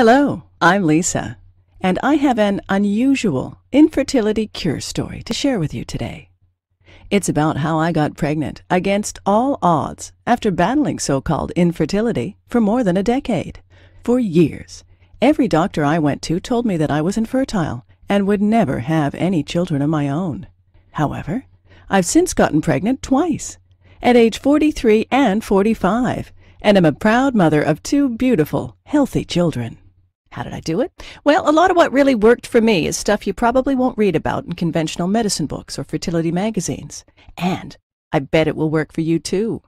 Hello, I'm Lisa, and I have an unusual infertility cure story to share with you today. It's about how I got pregnant against all odds after battling so-called infertility for more than a decade. For years, every doctor I went to told me that I was infertile and would never have any children of my own. However, I've since gotten pregnant twice, at age 43 and 45, and am a proud mother of two beautiful, healthy children. How did I do it? Well, a lot of what really worked for me is stuff you probably won't read about in conventional medicine books or fertility magazines. And I bet it will work for you too.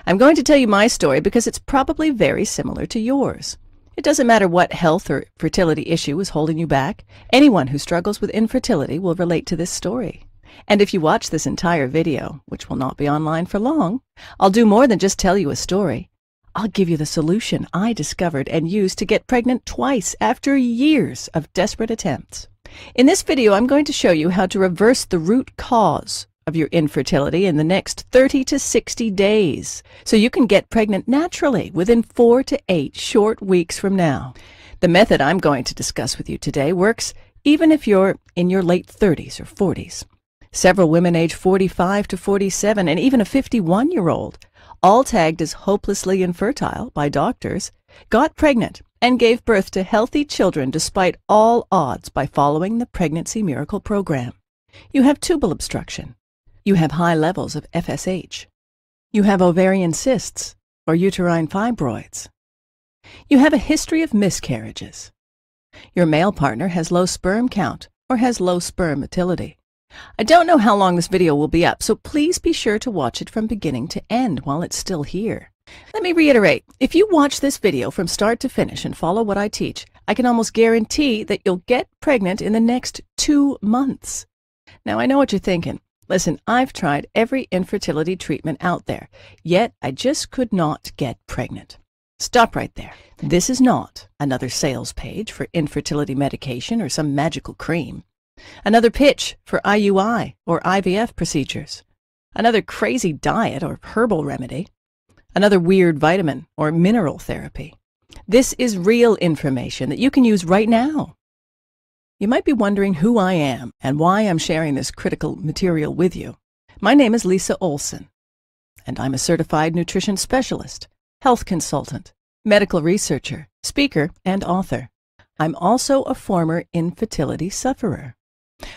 I'm going to tell you my story because it's probably very similar to yours. It doesn't matter what health or fertility issue is holding you back. Anyone who struggles with infertility will relate to this story. And if you watch this entire video, which will not be online for long, I'll do more than just tell you a story. I'll give you the solution I discovered and used to get pregnant twice after years of desperate attempts. In this video, I'm going to show you how to reverse the root cause of your infertility in the next 30 to 60 days, so you can get pregnant naturally within 4 to 8 short weeks from now. The method I'm going to discuss with you today works even if you're in your late 30s or 40s. Several women age 45 to 47 and even a 51-year-old, all tagged as hopelessly infertile by doctors, got pregnant and gave birth to healthy children despite all odds by following the Pregnancy Miracle program. You have tubal obstruction. You have high levels of FSH. You have ovarian cysts or uterine fibroids. You have a history of miscarriages. Your male partner has low sperm count or has low sperm motility. I don't know how long this video will be up, so please be sure to watch it from beginning to end while it's still here. Let me reiterate, if you watch this video from start to finish and follow what I teach, I can almost guarantee that you'll get pregnant in the next 2 months. Now, I know what you're thinking. Listen, I've tried every infertility treatment out there, yet I just could not get pregnant. Stop right there. This is not another sales page for infertility medication or some magical cream. Another pitch for IUI or IVF procedures. Another crazy diet or herbal remedy. Another weird vitamin or mineral therapy. This is real information that you can use right now. You might be wondering who I am and why I'm sharing this critical material with you. My name is Lisa Olson, and I'm a certified nutrition specialist, health consultant, medical researcher, speaker, and author. I'm also a former infertility sufferer.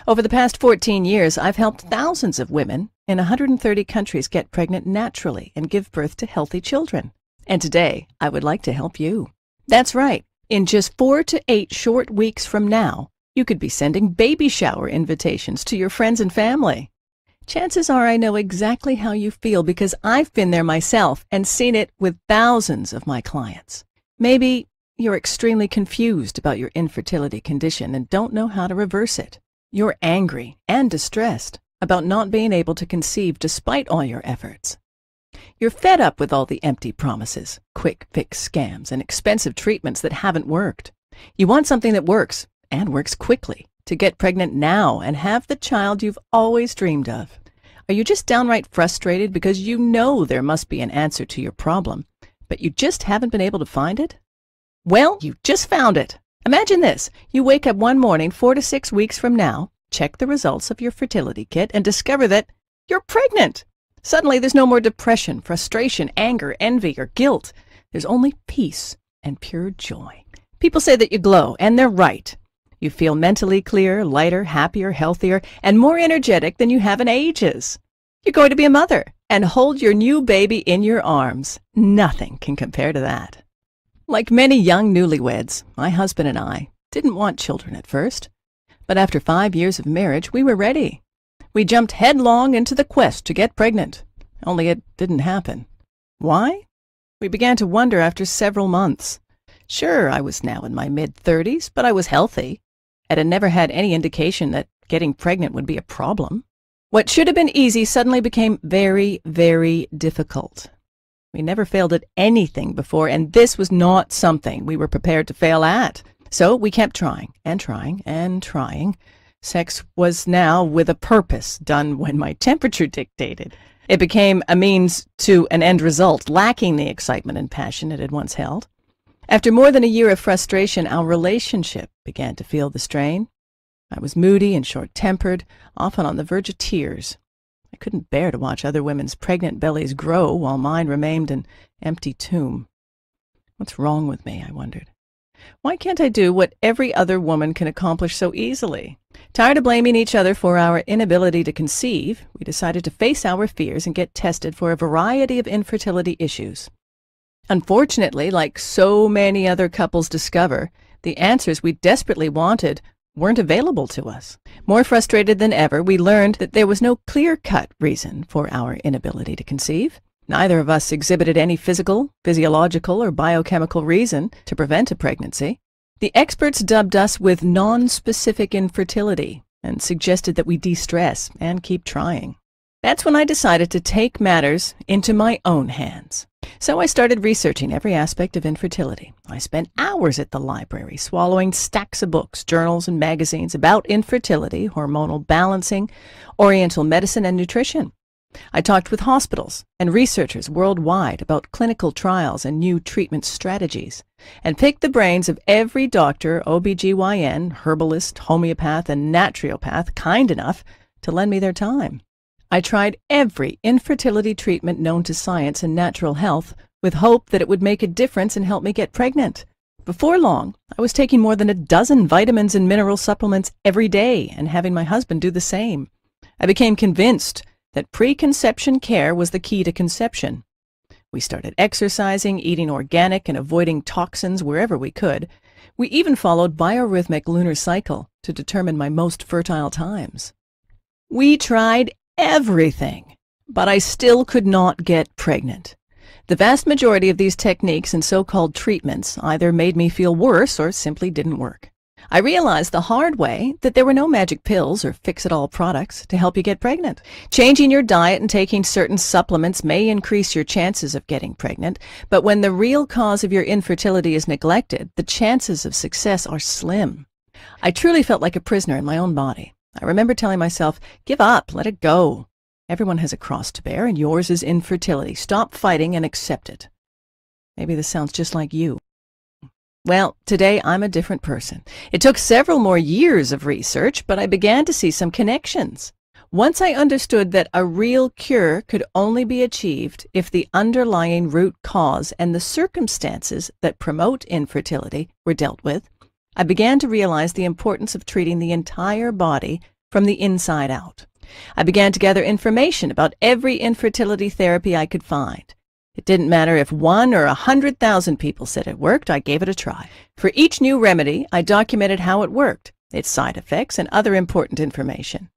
Over the past 14 years, I've helped thousands of women in 130 countries get pregnant naturally and give birth to healthy children. And today, I would like to help you. That's right. In just 4 to 8 short weeks from now, you could be sending baby shower invitations to your friends and family. Chances are I know exactly how you feel because I've been there myself and seen it with thousands of my clients. Maybe you're extremely confused about your infertility condition and don't know how to reverse it. You're angry and distressed about not being able to conceive despite all your efforts. You're fed up with all the empty promises, quick fix scams, and expensive treatments that haven't worked. You want something that works, and works quickly, to get pregnant now and have the child you've always dreamed of. Are you just downright frustrated because you know there must be an answer to your problem, but you just haven't been able to find it? Well, you just found it. Imagine this. You wake up one morning 4 to 6 weeks from now, check the results of your fertility kit, and discover that you're pregnant. Suddenly, there's no more depression, frustration, anger, envy, or guilt. There's only peace and pure joy. People say that you glow, and they're right. You feel mentally clearer, lighter, happier, healthier, and more energetic than you have in ages. You're going to be a mother and hold your new baby in your arms. Nothing can compare to that. Like many young newlyweds, my husband and I didn't want children at first, but after 5 years of marriage, we were ready. We jumped headlong into the quest to get pregnant, only it didn't happen. Why? We began to wonder after several months. Sure, I was now in my mid-30s, but I was healthy, and had never had any indication that getting pregnant would be a problem. What should have been easy suddenly became very, very difficult. We never failed at anything before, and this was not something we were prepared to fail at. So we kept trying and trying and trying. Sex was now with a purpose, done when my temperature dictated. It became a means to an end result, lacking the excitement and passion it had once held. After more than a year of frustration, our relationship began to feel the strain. I was moody and short-tempered, often on the verge of tears. I couldn't bear to watch other women's pregnant bellies grow while mine remained an empty tomb. What's wrong with me, I wondered. Why can't I do what every other woman can accomplish so easily? Tired of blaming each other for our inability to conceive, we decided to face our fears and get tested for a variety of infertility issues. Unfortunately, like so many other couples discover, the answers we desperately wanted weren't available to us. More frustrated than ever, we learned that there was no clear-cut reason for our inability to conceive. Neither of us exhibited any physical, physiological, or biochemical reason to prevent a pregnancy. The experts dubbed us with non-specific infertility and suggested that we de-stress and keep trying. That's when I decided to take matters into my own hands. So I started researching every aspect of infertility. I spent hours at the library, swallowing stacks of books, journals, and magazines about infertility, hormonal balancing, oriental medicine, and nutrition. I talked with hospitals and researchers worldwide about clinical trials and new treatment strategies, and picked the brains of every doctor, OBGYN, herbalist, homeopath, and naturopath kind enough to lend me their time. I tried every infertility treatment known to science and natural health with hope that it would make a difference and help me get pregnant. Before long, I was taking more than a dozen vitamins and mineral supplements every day and having my husband do the same. I became convinced that preconception care was the key to conception. We started exercising, eating organic, and avoiding toxins wherever we could. We even followed biorhythmic lunar cycle to determine my most fertile times. We tried everything, but I still could not get pregnant. The vast majority of these techniques and so-called treatments either made me feel worse or simply didn't work. I realized the hard way that there were no magic pills or fix-it-all products to help you get pregnant. Changing your diet and taking certain supplements may increase your chances of getting pregnant, but when the real cause of your infertility is neglected, the chances of success are slim. I truly felt like a prisoner in my own body. I remember telling myself, give up, let it go. Everyone has a cross to bear, and yours is infertility. Stop fighting and accept it. Maybe this sounds just like you. Well, today I'm a different person. It took several more years of research, but I began to see some connections. Once I understood that a real cure could only be achieved if the underlying root cause and the circumstances that promote infertility were dealt with, I began to realize the importance of treating the entire body from the inside out. I began to gather information about every infertility therapy I could find. It didn't matter if 1 or 100,000 people said it worked, I gave it a try. For each new remedy, I documented how it worked, its side effects, and other important information.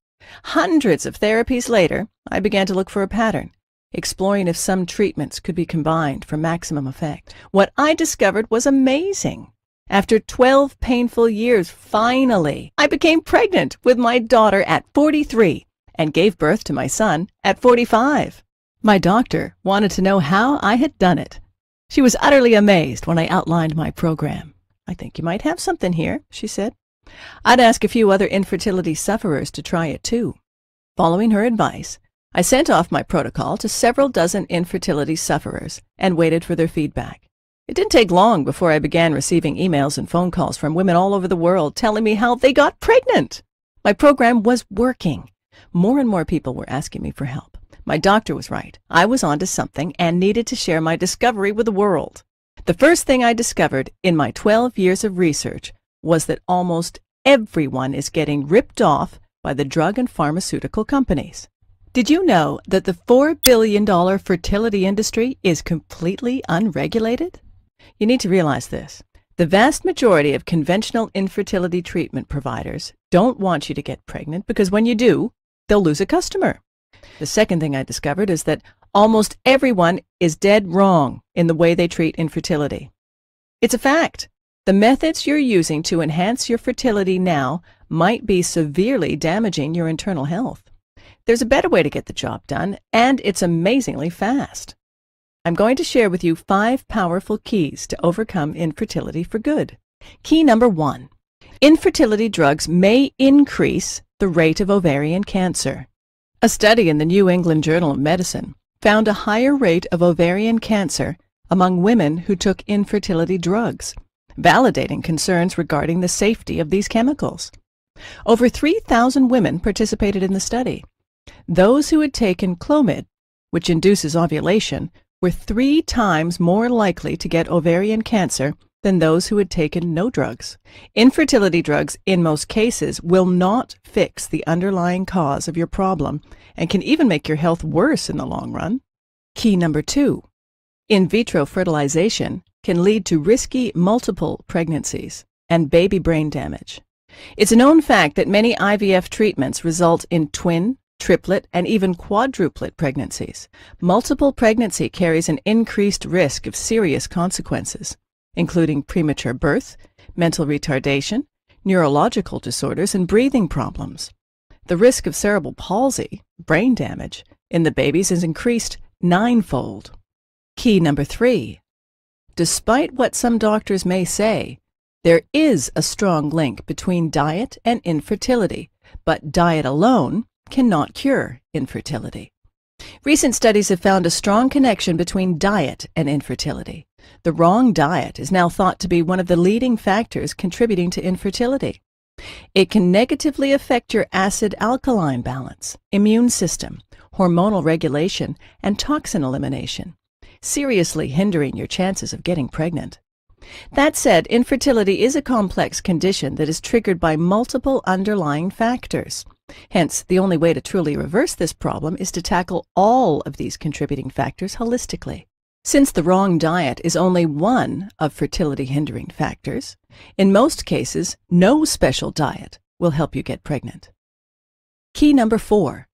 Hundreds of therapies later, I began to look for a pattern, exploring if some treatments could be combined for maximum effect. What I discovered was amazing. After 12 painful years, finally, I became pregnant with my daughter at 43 and gave birth to my son at 45. My doctor wanted to know how I had done it. She was utterly amazed when I outlined my program. I think you might have something here, she said. I'd ask a few other infertility sufferers to try it too. Following her advice, I sent off my protocol to several dozen infertility sufferers and waited for their feedback. It didn't take long before I began receiving emails and phone calls from women all over the world telling me how they got pregnant. My program was working. More and more people were asking me for help. My doctor was right. I was onto something and needed to share my discovery with the world. The first thing I discovered in my 12 years of research was that almost everyone is getting ripped off by the drug and pharmaceutical companies. Did you know that the $4 billion fertility industry is completely unregulated? You need to realize this. The vast majority of conventional infertility treatment providers don't want you to get pregnant because when you do, they'll lose a customer. The second thing I discovered is that almost everyone is dead wrong in the way they treat infertility. It's a fact. The methods you're using to enhance your fertility now might be severely damaging your internal health. There's a better way to get the job done, and it's amazingly fast. I'm going to share with you 5 powerful keys to overcome infertility for good. Key number 1. Infertility drugs may increase the rate of ovarian cancer. A study in the New England Journal of Medicine found a higher rate of ovarian cancer among women who took infertility drugs, validating concerns regarding the safety of these chemicals. Over 3,000 women participated in the study. Those who had taken Clomid, which induces ovulation, were 3 times more likely to get ovarian cancer than those who had taken no drugs. Infertility drugs, in most cases, will not fix the underlying cause of your problem and can even make your health worse in the long run. Key number 2. In vitro fertilization can lead to risky multiple pregnancies and baby brain damage. It's a known fact that many IVF treatments result in twin, triplet, and even quadruplet pregnancies. Multiple pregnancy carries an increased risk of serious consequences, including premature birth, mental retardation, neurological disorders, and breathing problems. The risk of cerebral palsy, brain damage, in the babies is increased 9-fold. Key number 3. Despite what some doctors may say, there is a strong link between diet and infertility, but diet alone cannot cure infertility. Recent studies have found a strong connection between diet and infertility. The wrong diet is now thought to be one of the leading factors contributing to infertility. It can negatively affect your acid-alkaline balance, immune system, hormonal regulation, and toxin elimination, seriously hindering your chances of getting pregnant. That said, infertility is a complex condition that is triggered by multiple underlying factors. Hence, the only way to truly reverse this problem is to tackle all of these contributing factors holistically. Since the wrong diet is only one of fertility-hindering factors, in most cases, no special diet will help you get pregnant. Key number 4.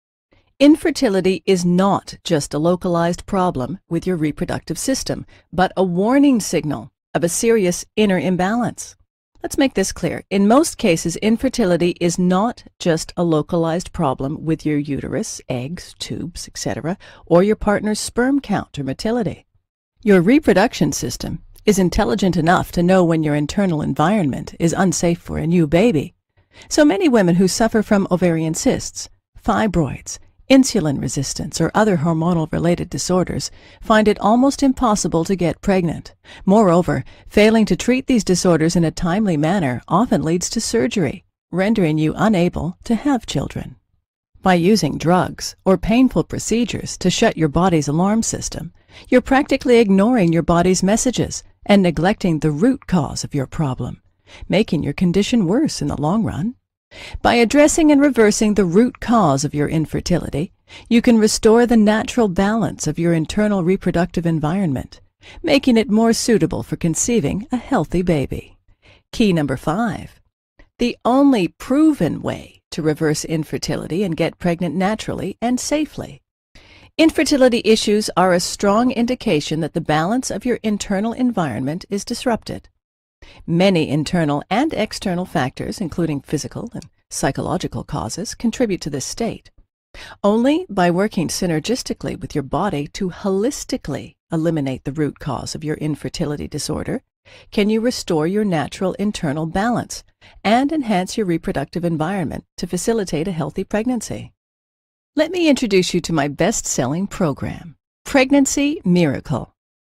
Infertility is not just a localized problem with your reproductive system, but a warning signal of a serious inner imbalance. Let's make this clear. In most cases, infertility is not just a localized problem with your uterus, eggs, tubes, etc., or your partner's sperm count or motility. Your reproduction system is intelligent enough to know when your internal environment is unsafe for a new baby. So many women who suffer from ovarian cysts, fibroids, insulin resistance, or other hormonal-related disorders find it almost impossible to get pregnant. Moreover, failing to treat these disorders in a timely manner often leads to surgery, rendering you unable to have children. By using drugs or painful procedures to shut your body's alarm system, you're practically ignoring your body's messages and neglecting the root cause of your problem, making your condition worse in the long run. By addressing and reversing the root cause of your infertility, you can restore the natural balance of your internal reproductive environment, making it more suitable for conceiving a healthy baby. Key number 5. The only proven way to reverse infertility and get pregnant naturally and safely. Infertility issues are a strong indication that the balance of your internal environment is disrupted. Many internal and external factors, including physical and psychological causes, contribute to this state. Only by working synergistically with your body to holistically eliminate the root cause of your infertility disorder can you restore your natural internal balance and enhance your reproductive environment to facilitate a healthy pregnancy. Let me introduce you to my best-selling program, Pregnancy Miracle.